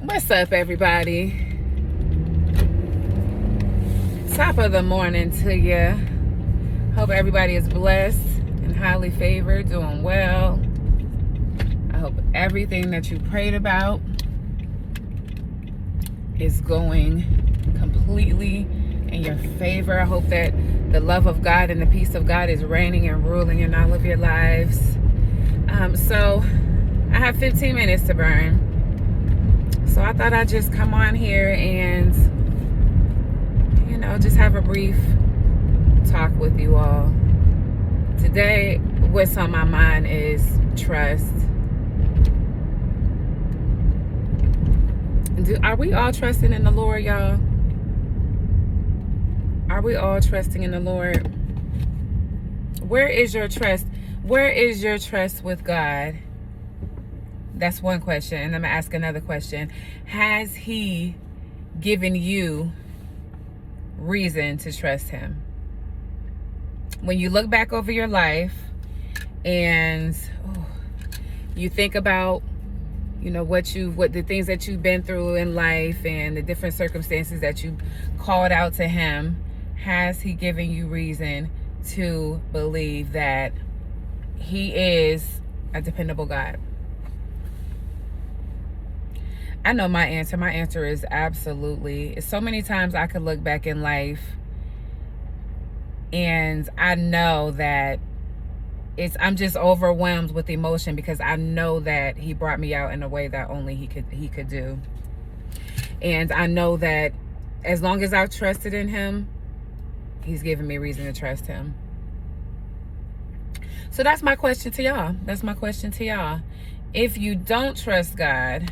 What's up, everybody? Top of the morning to you. Hope everybody is blessed and highly favored, doing well. I hope everything that you prayed about is going completely in your favor. I hope that the love of God and the peace of God is reigning and ruling in all of your lives. So I have 15 minutes to burn. So I thought I'd just come on here and, just have a brief talk with you all. Today, what's on my mind is trust. Are we all trusting in the Lord, y'all? Are we all trusting in the Lord? Where is your trust? Where is your trust with God? That's one question. And I'm going to ask another question. Has He given you reason to trust Him? When you look back over your life and you think about, what the things that you've been through in life and the different circumstances that you called out to Him, has He given you reason to believe that He is a dependable God? I know my answer. My answer is absolutely. So many times I could look back in life and I know that I'm just overwhelmed with emotion because I know that He brought me out in a way that only He could do. And I know that as long as I've trusted in Him, He's given me reason to trust Him. So that's my question to y'all. If you don't trust God,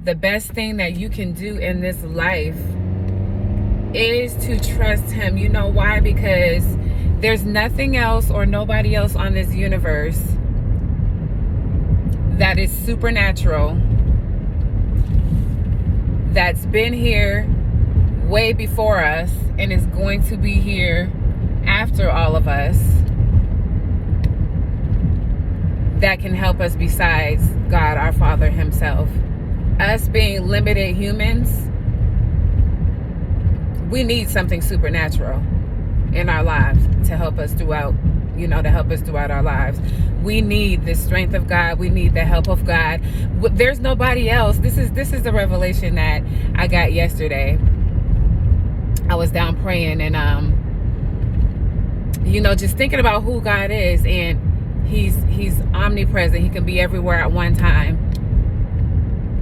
the best thing that you can do in this life is to trust Him. You know why? Because there's nothing else or nobody else on this universe that is supernatural, that's been here way before us and is going to be here after all of us, that can help us besides God, our Father Himself. Us being limited humans, we need something supernatural in our lives to help us throughout our lives. We need the strength of God. We need the help of God. There's nobody else. This is the revelation that I got yesterday. I was down praying and just thinking about who God is, and He's omnipresent. He can be everywhere at one time.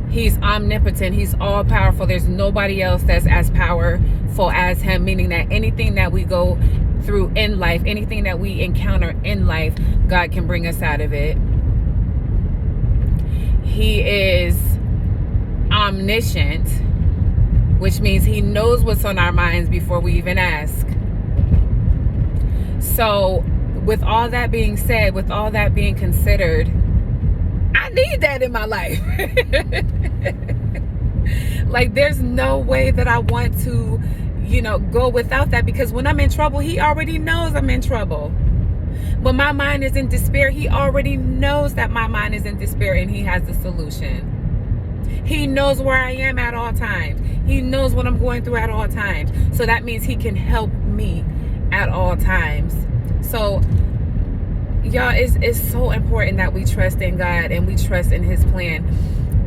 He's omnipotent. He's all powerful. There's nobody else that's as powerful as Him, meaning that anything that we go through in life, anything that we encounter in life, God can bring us out of it. He is omniscient, which means He knows what's on our minds before we even ask. So with all that being said, with all that being considered, I need that in my life. Like, there's no way that I want to, go without that, because when I'm in trouble, He already knows I'm in trouble. When my mind is in despair, He already knows that my mind is in despair and He has the solution. He knows where I am at all times. He knows what I'm going through at all times. So that means He can help me at all times. So y'all, it's so important that we trust in God and we trust in His plan.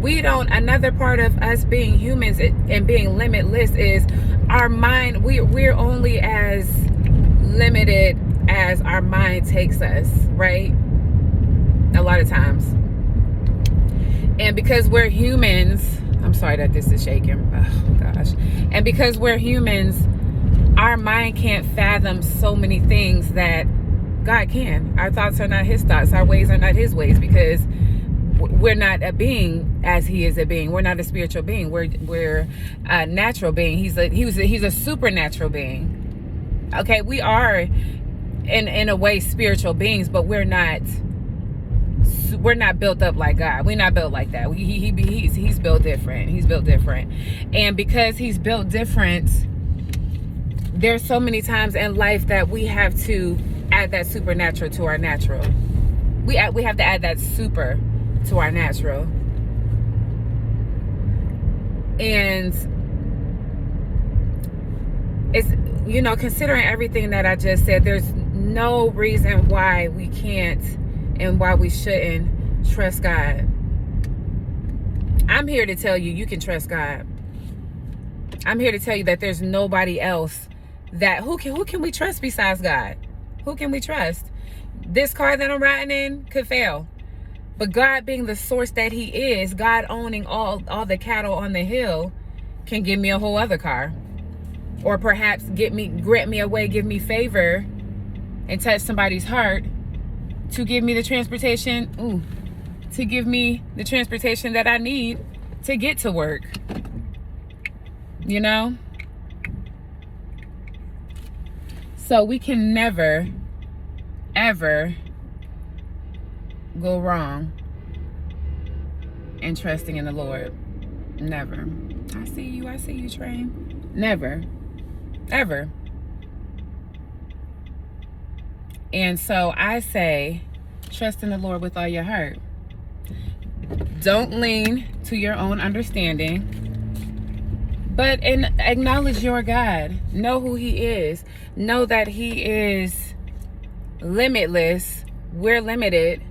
Another part of us being humans and being limitless is our mind. We're only as limited as our mind takes us, right? A lot of times. And because we're humans, I'm sorry that this is shaking. Oh gosh. And because we're humans, our mind can't fathom so many things that God can. Our thoughts are not His thoughts. Our ways are not His ways, because we're not a being as He is a being. We're not a spiritual being. We're a natural being. He's a supernatural being. Okay, we are in a way spiritual beings, but we're not built up like God. We're not built like that. He's built different. He's built different. And because He's built different, there's so many times in life that we have to add that supernatural to our natural. We have to add that super to our natural. And it's, you know, considering everything that I just said, there's no reason why we can't and why we shouldn't trust God. I'm here to tell you, you can trust God. I'm here to tell you that there's nobody else that, who can we trust besides God? Who can we trust? This car that I'm riding in could fail. But God being the source that he is, God owning all the cattle on the hill, can give me a whole other car. Or perhaps grant me a way, give me favor, and touch somebody's heart to give me the transportation, to give me the transportation that I need to get to work. You know? So we can never, ever go wrong in trusting in the Lord. Never. I see you, Train. Never. Ever. And so I say, trust in the Lord with all your heart. Don't lean to your own understanding, but acknowledge your God. Know who he is. Know that he is limitless. We're limited,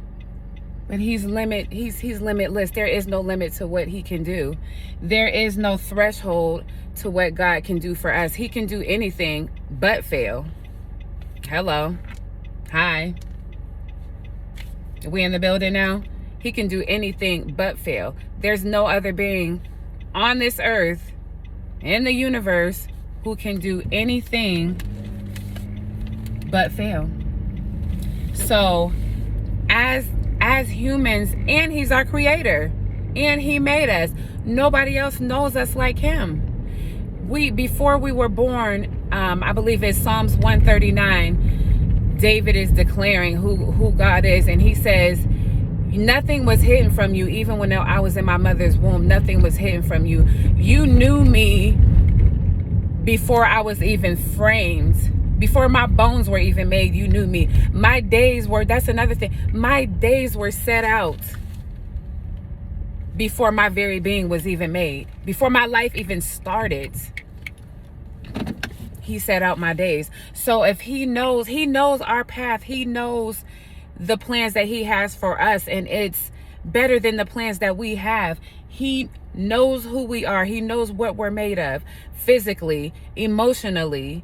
but he's limitless. There is no limit to what he can do. There is no threshold to what God can do for us. He can do anything but fail. Hello. Hi. Are we in the building now? He can do anything but fail. There's no other being on this earth, in the universe, who can do anything but fail. So, as humans, and he's our creator, and he made us. Nobody else knows us like him. Before we were born, I believe it's Psalms 139, David is declaring who God is, and he says, nothing was hidden from you. Even when I was in my mother's womb, nothing was hidden from you. You knew me before I was even framed. Before my bones were even made, you knew me. My days were, that's another thing. My days were set out before my very being was even made. Before my life even started, he set out my days. So if he knows our path. He knows the plans that he has for us, and it's better than the plans that we have. He knows who we are. He knows what we're made of, physically, emotionally,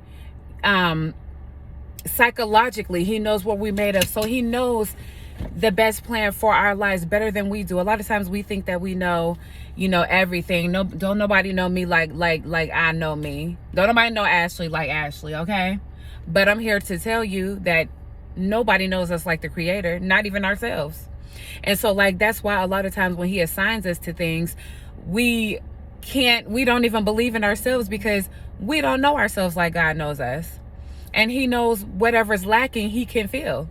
psychologically. He knows what we're made of. So he knows the best plan for our lives better than we do. A lot of times we think that we know, everything. No, don't nobody know me like I know me. Don't nobody know Ashley like Ashley, okay? But I'm here to tell you that nobody knows us like the creator, not even ourselves. And so that's why a lot of times when he assigns us to things, we don't even believe in ourselves, because we don't know ourselves like God knows us. And he knows whatever's lacking, he can fill.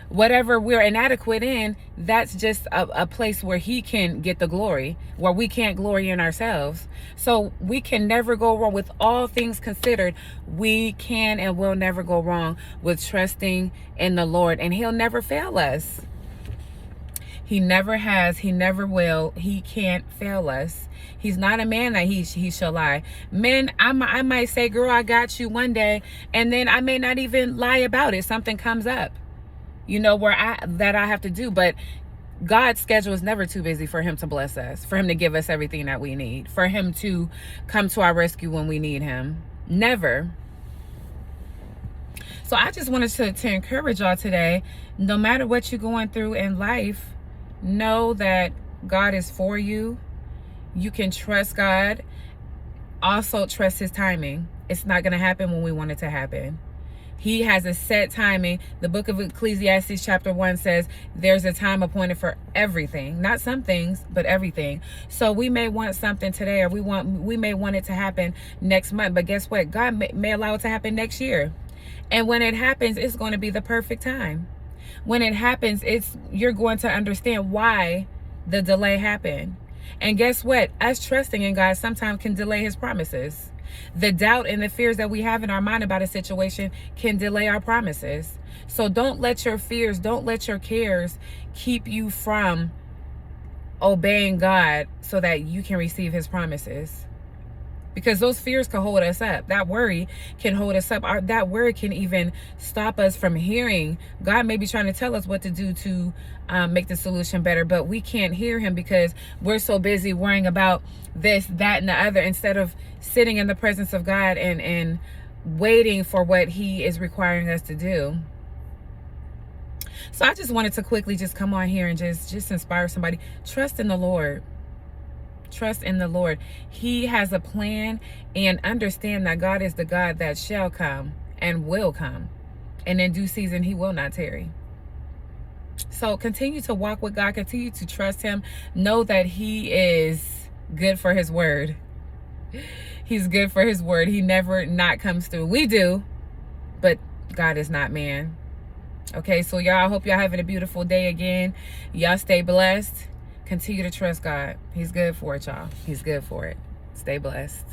Whatever we're inadequate in, that's just a place where he can get the glory, where we can't glory in ourselves. So we can never go wrong. With all things considered, we can and will never go wrong with trusting in the Lord. And he'll never fail us. He never has. He never will. He can't fail us. He's not a man that he shall lie. Men, I might say, girl, I got you one day, and then I may not even lie about it. Something comes up, that I have to do. But God's schedule is never too busy for him to bless us, for him to give us everything that we need, for him to come to our rescue when we need him. Never. So I just wanted to encourage y'all today, no matter what you're going through in life, know that God is for you. You can trust God. Also trust his timing. It's not going to happen when we want it to happen. He has a set timing. The book of Ecclesiastes chapter 1 says there's a time appointed for everything. Not some things, but everything. So we may want something today, or we may want it to happen next month. But guess what? God may allow it to happen next year. And when it happens, it's going to be the perfect time. When it happens, you're going to understand why the delay happened. And guess what? Us trusting in God sometimes can delay his promises. The doubt and the fears that we have in our mind about a situation can delay our promises. So don't let your fears, don't let your cares keep you from obeying God so that you can receive his promises. because those fears can hold us up. That worry can hold us up. That worry can even stop us from hearing. God may be trying to tell us what to do to make the solution better, but we can't hear him because we're so busy worrying about this, that, and the other, instead of sitting in the presence of God and waiting for what he is requiring us to do. So I just wanted to quickly just come on here and just inspire somebody. Trust in the Lord. Trust in the Lord. He has a plan, and understand that God is the God that shall come and will come. And in due season, he will not tarry. So continue to walk with God. Continue to trust him. Know that he is good for his word. He's good for his word. He never not comes through. We do, but God is not man. Okay, so y'all, I hope y'all having a beautiful day again. Y'all stay blessed. Continue to trust God. He's good for it, y'all. He's good for it. Stay blessed.